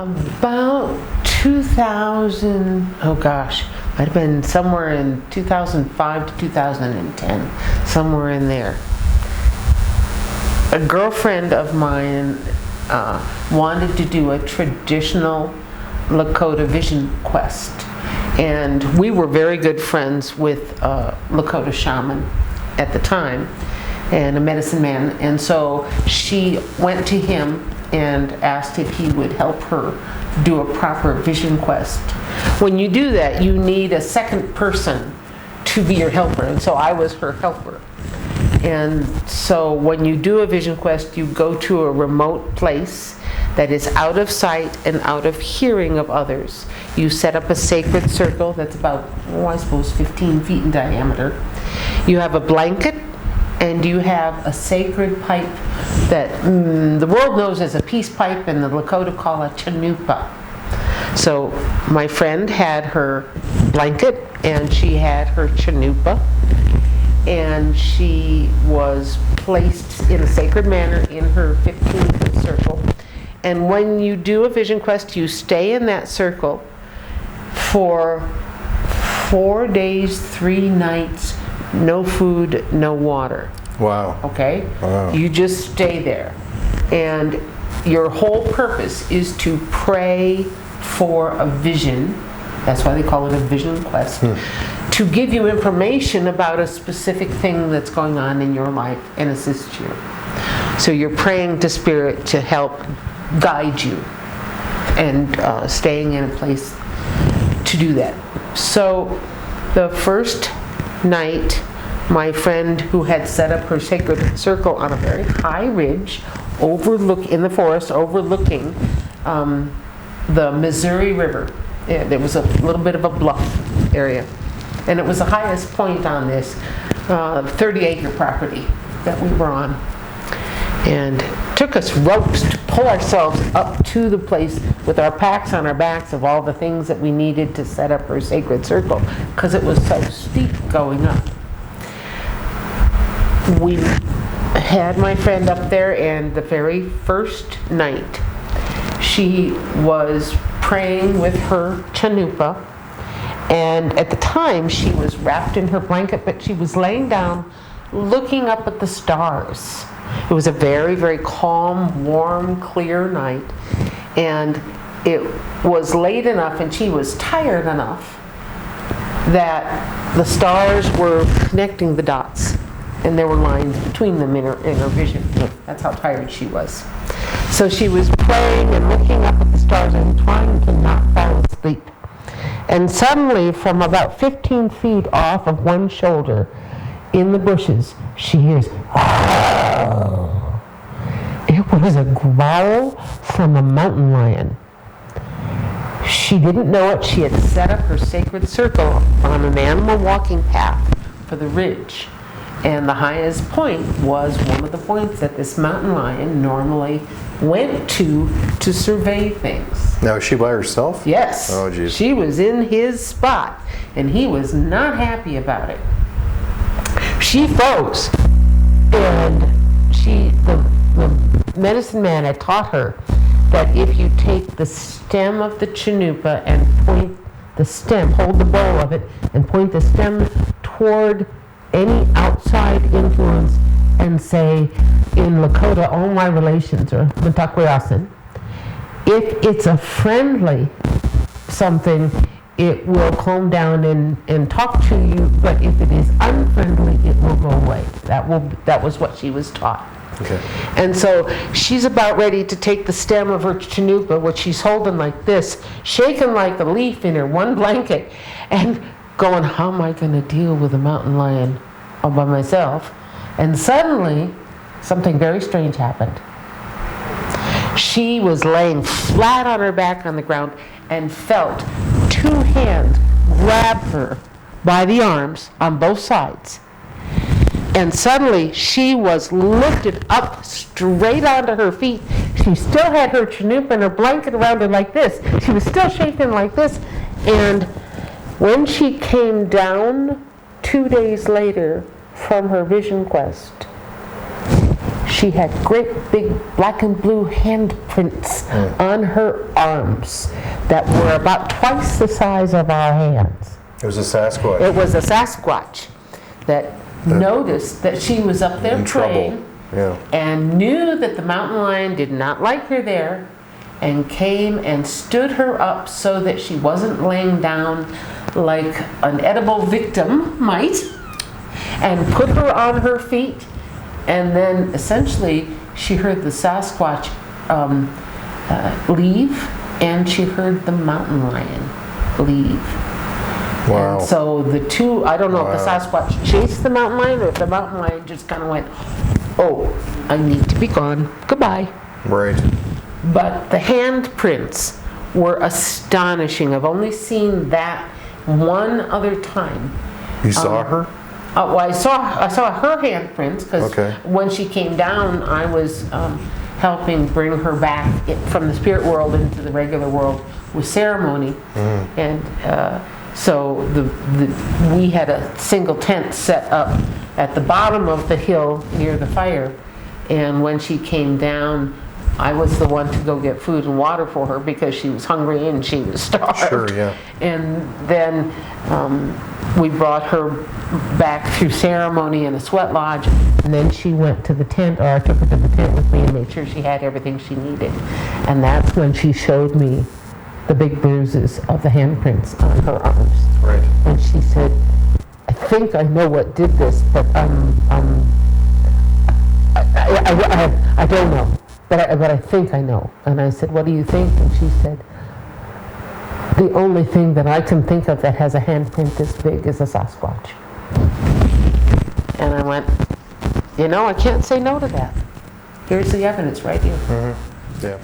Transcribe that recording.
About 2000, oh gosh, might have been somewhere in 2005 to 2010, somewhere in there. A girlfriend of mine wanted to do a traditional Lakota vision quest. And we were very good friends with a Lakota shaman at the time and a medicine man. And so she went to him and asked if he would help her do a proper vision quest. When you do that, you need a second person to be your helper. And so I was her helper. And so when you do a vision quest, you go to a remote place that is out of sight and out of hearing of others. You set up a sacred circle that's about, I suppose, 15 feet in diameter. You have a blanket and you have a sacred pipe that the world knows as a peace pipe and the Lakota call a chanupa. So my friend had her blanket and she had her chanupa, and she was placed in a sacred manner in her 15-foot circle. And when you do a vision quest, you stay in that circle for 4 days, 3 nights, no food, no water. Wow. Okay? Wow. You just stay there. And your whole purpose is to pray for a vision. That's why they call it a vision quest. To give you information about a specific thing that's going on in your life and assist you. So you're praying to Spirit to help guide you and staying in a place to do that. So the first night, my friend who had set up her sacred circle on a very high ridge in the forest overlooking the Missouri River. There was a little bit of a bluff area. And it was the highest point on this 30-acre property that we were on. And it took us ropes to pull ourselves up to the place with our packs on our backs of all the things that we needed to set up our sacred circle, because it was so steep going up. We had my friend up there, and the very first night she was praying with her chanupa. And at the time, she was wrapped in her blanket, but she was laying down, looking up at the stars. It was a very, very calm, warm, clear night. And it was late enough, and she was tired enough that the stars were connecting the dots. And there were lines between them in her vision. That's how tired she was. So she was praying and looking up at the stars and trying to not fall asleep. And suddenly, from about 15 feet off of one shoulder, in the bushes, she hears, "Oh." It was a growl from a mountain lion. She didn't know it. She had set up her sacred circle on an animal walking path for the ridge. And the highest point was one of the points that this mountain lion normally went to survey things. Now, is she by herself? Yes. Oh, geez. She was in his spot, and he was not happy about it. She froze, and the medicine man had taught her that if you take the stem of the chanupa and point the stem, hold the bowl of it, and point the stem toward any outside influence and say, in Lakota, all my relations are Mtakweasin. If it's a friendly something, it will calm down and talk to you, but if it is unfriendly, it will go away. That was what she was taught. Okay. And so she's about ready to take the stem of her chanupa, which she's holding like this, shaking like a leaf in her one blanket, and going, how am I going to deal with a mountain lion all by myself? And suddenly, something very strange happened. She was laying flat on her back on the ground and felt 2 hands grab her by the arms on both sides. And suddenly, she was lifted up straight onto her feet. She still had her chanupa and her blanket around her like this. She was still shaking like this. And when she came down 2 days later from her vision quest, she had great big black and blue handprints on her arms that were about twice the size of our hands. It was a Sasquatch. It was a Sasquatch that noticed that she was up there in praying, trouble. Yeah. and knew that the mountain lion did not like her there, and came and stood her up so that she wasn't laying down like an edible victim might, and put her on her feet. And then essentially she heard the Sasquatch leave, and she heard the mountain lion leave. Wow. And so the two, I don't know if the Sasquatch chased the mountain lion or if the mountain lion just kind of went, oh, I need to be gone, goodbye. Right. But the handprints were astonishing. I've only seen that one other time. You saw her? Well, I saw her handprints because when she came down, I was helping bring her back from the spirit world into the regular world with ceremony, and so we had a single tent set up at the bottom of the hill near the fire, and when she came down, I was the one to go get food and water for her because she was hungry and she was starved. Sure, yeah. And then we brought her back through ceremony in a sweat lodge, and then she went to the tent, or I took her to the tent with me and made sure she had everything she needed. And that's when she showed me the big bruises of the handprints on her arms. Right. And she said, I think I know what did this, but I don't know. But I think I know. And I said, what do you think? And she said, the only thing that I can think of that has a handprint this big is a Sasquatch. And I went, I can't say no to that. Here's the evidence right here. Mm-hmm. Yeah.